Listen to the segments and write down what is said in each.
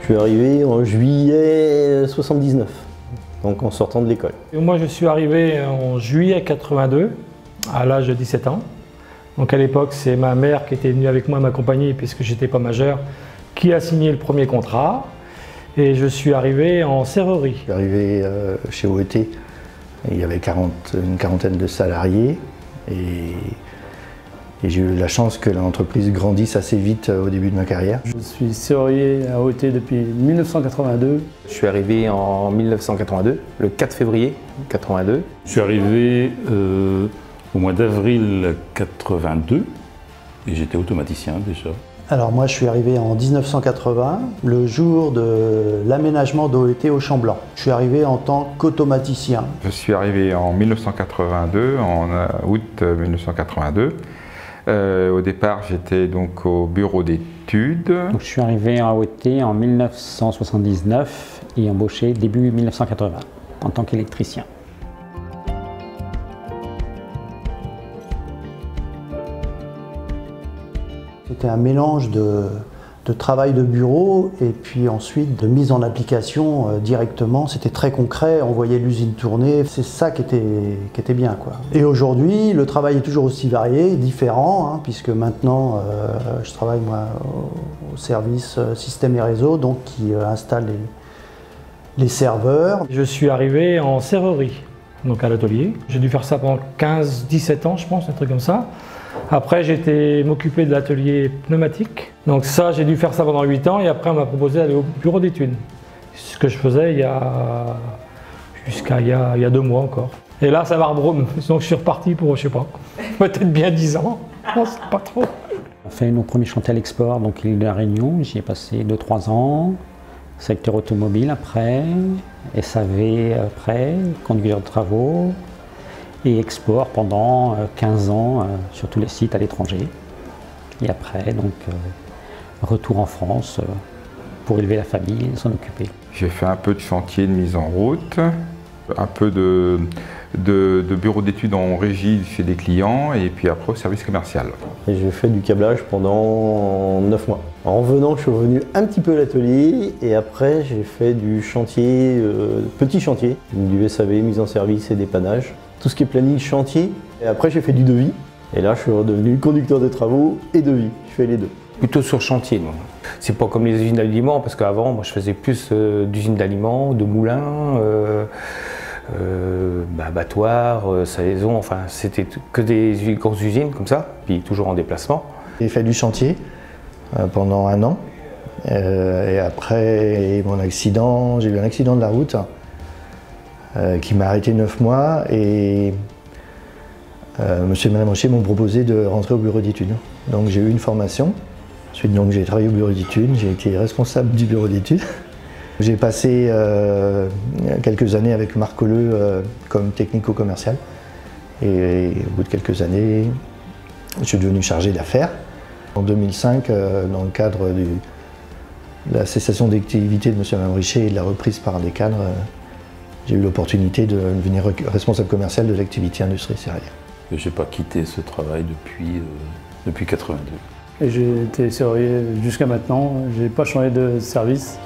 Je suis arrivé en juillet 79, donc en sortant de l'école. Moi, je suis arrivé en juillet 82, à l'âge de 17 ans. Donc à l'époque, c'est ma mère qui était venue avec moi m'accompagner puisque j'étais pas majeur, qui a signé le premier contrat. Et je suis arrivé en serrerie. Je suis arrivé chez OET, il y avait une quarantaine de salariés et j'ai eu la chance que l'entreprise grandisse assez vite au début de ma carrière. Je suis serrurier à OET depuis 1982. Je suis arrivé en 1982, le 4 février 82. Je suis arrivé au mois d'avril 82 et j'étais automaticien déjà. Alors moi je suis arrivé en 1980, le jour de l'aménagement d'OET au Champ-Blanc. Je suis arrivé en tant qu'automaticien. Je suis arrivé en 1982, en août 1982. Au départ j'étais donc au bureau d'études. Je suis arrivé à OET en 1979 et embauché début 1980 en tant qu'électricien. C'était un mélange de travail de bureau et puis ensuite de mise en application directement. C'était très concret, on voyait l'usine tourner, c'est ça qui était bien, quoi. Et aujourd'hui, le travail est toujours aussi varié, différent, puisque maintenant je travaille moi, au service système et réseau, donc qui installe les serveurs. Je suis arrivé en serrerie, donc à l'atelier. J'ai dû faire ça pendant 15-17 ans, je pense, un truc comme ça. Après, j'ai été m'occuper de l'atelier pneumatique. Donc ça, j'ai dû faire ça pendant 8 ans et après, on m'a proposé d'aller au bureau d'études. Ce que je faisais jusqu'à il y a 2 mois encore. Et là, ça m'a rebrouillé. Donc je suis reparti pour, je sais pas, peut-être bien 10 ans. Non, c'est pas trop. On a fait nos premiers chantiers à l'export, donc l'île de la Réunion. J'y ai passé 2-3 ans. Secteur automobile après, SAV après, conducteur de travaux. Et export pendant 15 ans sur tous les sites à l'étranger. Et après, donc, retour en France pour élever la famille et s'en occuper. J'ai fait un peu de chantier de mise en route, un peu de bureau d'études en régie chez des clients et puis après au service commercial. Et j'ai fait du câblage pendant 9 mois. En revenant, je suis revenu un petit peu à l'atelier et après j'ai fait du chantier, petit chantier, du SAV, mise en service et dépannage. Tout ce qui est planning chantier. Et après, j'ai fait du devis. Et là, je suis redevenu conducteur de travaux et devis. Je fais les deux. Plutôt sur chantier, non. C'est pas comme les usines d'aliments, parce qu'avant, moi, je faisais plus d'usines d'aliments, de moulins, abattoirs, salaisons, enfin, c'était que des grosses usines comme ça, puis toujours en déplacement. J'ai fait du chantier pendant 1 an. Et après mon accident, j'ai eu un accident de la route. Qui m'a arrêté 9 mois et monsieur et madame Rocher m'ont proposé de rentrer au bureau d'études. Donc j'ai eu une formation, ensuite donc j'ai travaillé au bureau d'études, j'ai été responsable du bureau d'études. J'ai passé quelques années avec Marc Colleux comme technico-commercial et au bout de quelques années, je suis devenu chargé d'affaires. En 2005, dans le cadre de la cessation d'activité de monsieur et madame Richer et de la reprise par des cadres, j'ai eu l'opportunité de devenir responsable commercial de l'activité industrie céréalière. Je n'ai pas quitté ce travail depuis 82. Et j'ai été serrurier jusqu'à maintenant, je n'ai pas changé de service.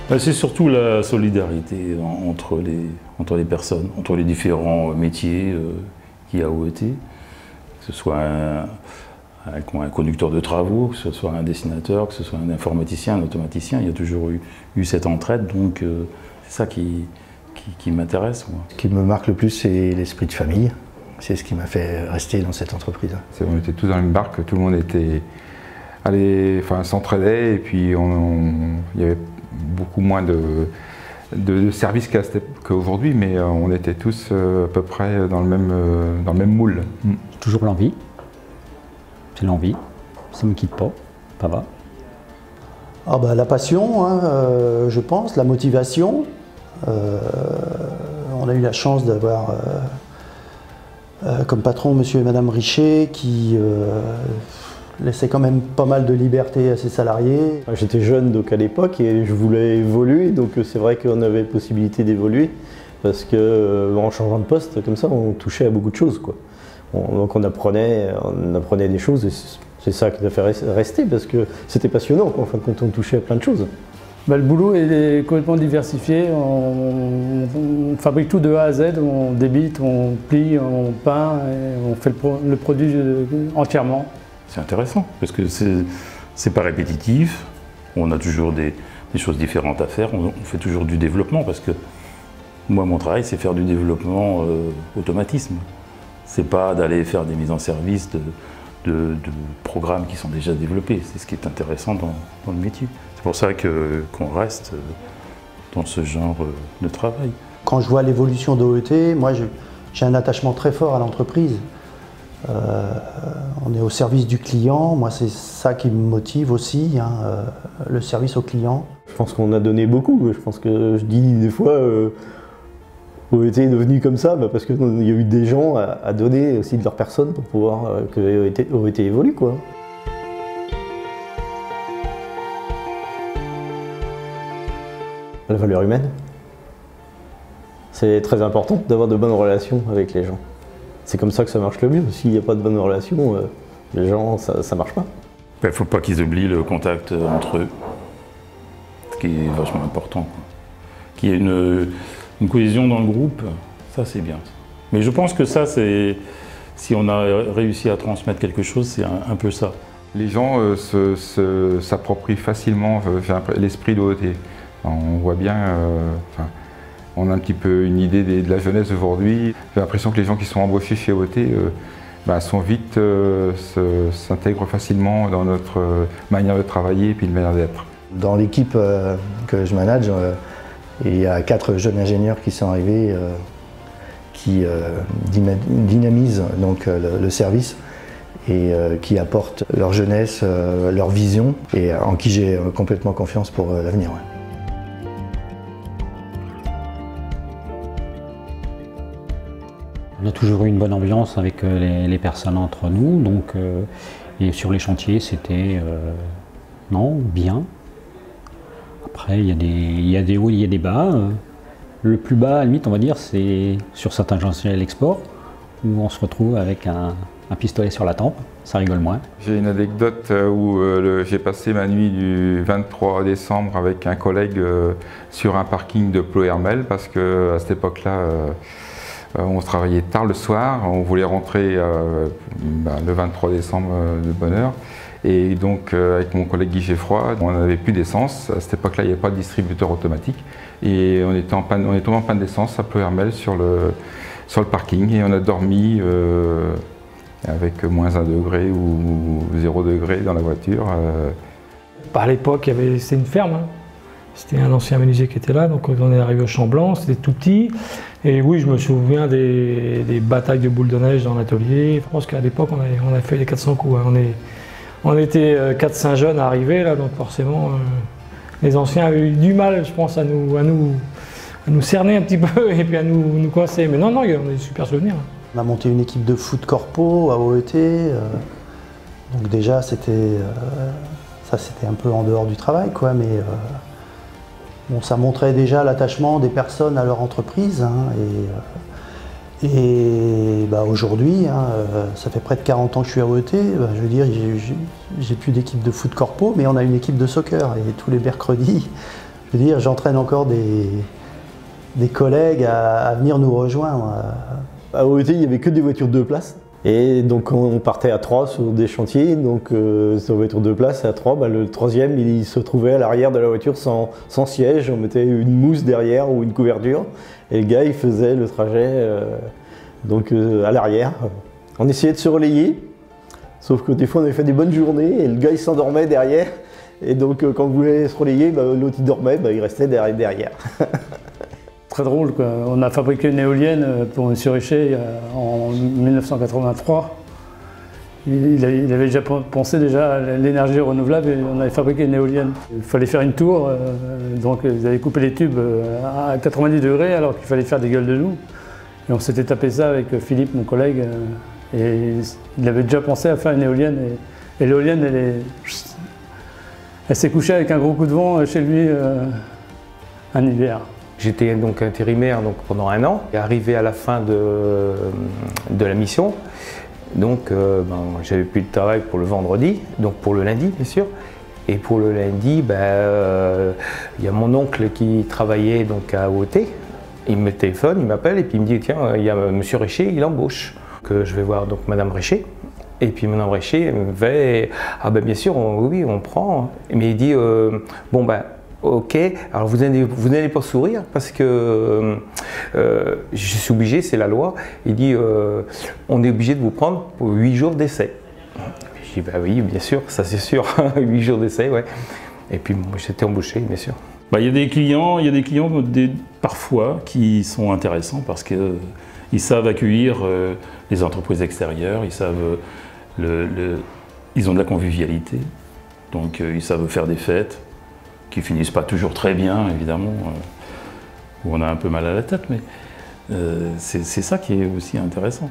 C'est surtout la solidarité entre les personnes, entre les différents métiers qu'il y a à OET, que ce soit un conducteur de travaux, que ce soit un dessinateur, que ce soit un informaticien, un automaticien, il y a toujours eu cette entraide, donc c'est ça qui m'intéresse. Ce qui me marque le plus, c'est l'esprit de famille. C'est ce qui m'a fait rester dans cette entreprise. On était tous dans la même barque, tout le monde s'entraidait et puis il y avait beaucoup moins de services qu'aujourd'hui, mais on était tous à peu près dans le même moule. Toujours l'envie. C'est l'envie, ça ne me quitte pas, ça va. Ah bah, la passion, je pense, la motivation. On a eu la chance d'avoir comme patron monsieur et madame Richer qui laissait quand même pas mal de liberté à ses salariés. J'étais jeune donc à l'époque et je voulais évoluer, donc c'est vrai qu'on avait possibilité d'évoluer parce que en changeant de poste comme ça, on touchait à beaucoup de choses, quoi. Donc on apprenait des choses, et c'est ça qui nous a fait rester, parce que c'était passionnant, quoi. En fin de compte, on touchait à plein de choses. Le boulot est complètement diversifié, on fabrique tout de A à Z, on débite, on plie, on peint, et on fait le produit entièrement. C'est intéressant, parce que c'est pas répétitif, on a toujours des choses différentes à faire, on fait toujours du développement, parce que moi mon travail c'est faire du développement automatisme. C'est pas d'aller faire des mises en service de programmes qui sont déjà développés, c'est ce qui est intéressant dans le métier. C'est pour ça qu'on reste dans ce genre de travail. Quand je vois l'évolution d'OET, moi j'ai un attachement très fort à l'entreprise. On est au service du client, moi c'est ça qui me motive aussi, hein, le service au client. Je pense qu'on a donné beaucoup, je pense que je dis des fois OET est devenu comme ça, parce qu'il y a eu des gens à donner aussi de leur personne pour pouvoir que OET évolue, quoi. La valeur humaine. C'est très important d'avoir de bonnes relations avec les gens. C'est comme ça que ça marche le mieux. S'il n'y a pas de bonnes relations, les gens, ça ne marche pas. Il ne faut pas qu'ils oublient le contact entre eux, ce qui est vachement important, quoi. Qu'il y ait une cohésion dans le groupe, ça c'est bien. Mais je pense que ça, si on a réussi à transmettre quelque chose, c'est un peu ça. Les gens s'approprient facilement l'esprit d'OET. On voit bien, on a un petit peu une idée de la jeunesse d'aujourd'hui. J'ai l'impression que les gens qui sont embauchés chez OET sont vite, s'intègrent facilement dans notre manière de travailler et puis de manière d'être. Dans l'équipe que je manage, il y a 4 jeunes ingénieurs qui sont arrivés, qui dynamisent donc, le service et qui apportent leur jeunesse, leur vision et en qui j'ai complètement confiance pour l'avenir. Ouais. On a toujours eu une bonne ambiance avec les personnes entre nous, donc, et sur les chantiers c'était bien. Après il y a des hauts, il y a des bas. Le plus bas à la limite on va dire c'est sur certains chantiers à l'export où on se retrouve avec un pistolet sur la tempe, ça rigole moins. J'ai une anecdote où j'ai passé ma nuit du 23 décembre avec un collègue sur un parking de Plohermel parce qu'à cette époque-là on travaillait tard le soir, on voulait rentrer le 23 décembre de bonne heure. Et donc avec mon collègue Guy Geffroy, on n'avait plus d'essence. À cette époque-là, il n'y avait pas de distributeur automatique. Et on est tombé en panne d'essence à Plohermel sur le parking. Et on a dormi avec moins 1 degré ou 0 degré dans la voiture. À l'époque, c'était une ferme. Hein. C'était un ancien menuisier qui était là, donc on est arrivé au Champ Blanc, c'était tout petit. Et oui, je me souviens des batailles de boules de neige dans l'atelier. Je pense qu'à l'époque, on a fait les 400 coups. Hein. On était 4-5 jeunes à arriver, là, donc forcément, les anciens avaient eu du mal, je pense, à nous cerner un petit peu et puis à nous coincer. Mais non, il y a des super souvenirs. On a monté une équipe de foot corpo à OET. Donc déjà, c'était un peu en dehors du travail, quoi, mais bon, ça montrait déjà l'attachement des personnes à leur entreprise. Hein, et aujourd'hui, hein, ça fait près de 40 ans que je suis à OET, je veux dire, j'ai plus d'équipe de foot corpo, mais on a une équipe de soccer. Et tous les mercredis, je veux dire, j'entraîne encore des collègues à venir nous rejoindre. À OET, il n'y avait que des voitures de 2 places. Et donc on partait à 3 sur des chantiers, donc sur une voiture de 2 places, à 3, le troisième il se trouvait à l'arrière de la voiture sans siège, on mettait une mousse derrière ou une couverture, et le gars il faisait le trajet à l'arrière. On essayait de se relayer, sauf que des fois on avait fait des bonnes journées, et le gars il s'endormait derrière, et donc quand on voulait se relayer, l'autre il dormait, il restait derrière. Très drôle, quoi. On a fabriqué une éolienne pour M. Richer en 1983. Il avait déjà pensé à l'énergie renouvelable et on avait fabriqué une éolienne. Il fallait faire une tour, donc ils avaient coupé les tubes à 90 degrés alors qu'il fallait faire des gueules de loup. Et on s'était tapé ça avec Philippe, mon collègue, et il avait déjà pensé à faire une éolienne. Et l'éolienne, elle s'est couchée avec un gros coup de vent chez lui un hiver. J'étais donc intérimaire pendant 1 an, et arrivé à la fin de la mission, Donc j'avais plus de travail pour le vendredi, donc pour le lundi bien sûr. Et pour le lundi, il y a mon oncle qui travaillait donc à AOT. Il me téléphone, il m'appelle et puis il me dit tiens, il y a monsieur Richer, il embauche. Que je vais voir donc madame Richer. Et puis madame Richer me fait ah ben bien sûr, oui, on prend. Mais il dit bon ben ok, alors vous n'allez pas sourire parce que je suis obligé, c'est la loi. Il dit on est obligé de vous prendre pour 8 jours d'essai. Je dis bah oui, bien sûr, ça c'est sûr, 8 jours d'essai, ouais. Et puis bon, j'étais embauché, bien sûr. Il y a des clients parfois qui sont intéressants parce qu'ils savent accueillir les entreprises extérieures, ils savent ils ont de la convivialité, donc ils savent faire des fêtes qui finissent pas toujours très bien, évidemment, où on a un peu mal à la tête, mais c'est ça qui est aussi intéressant.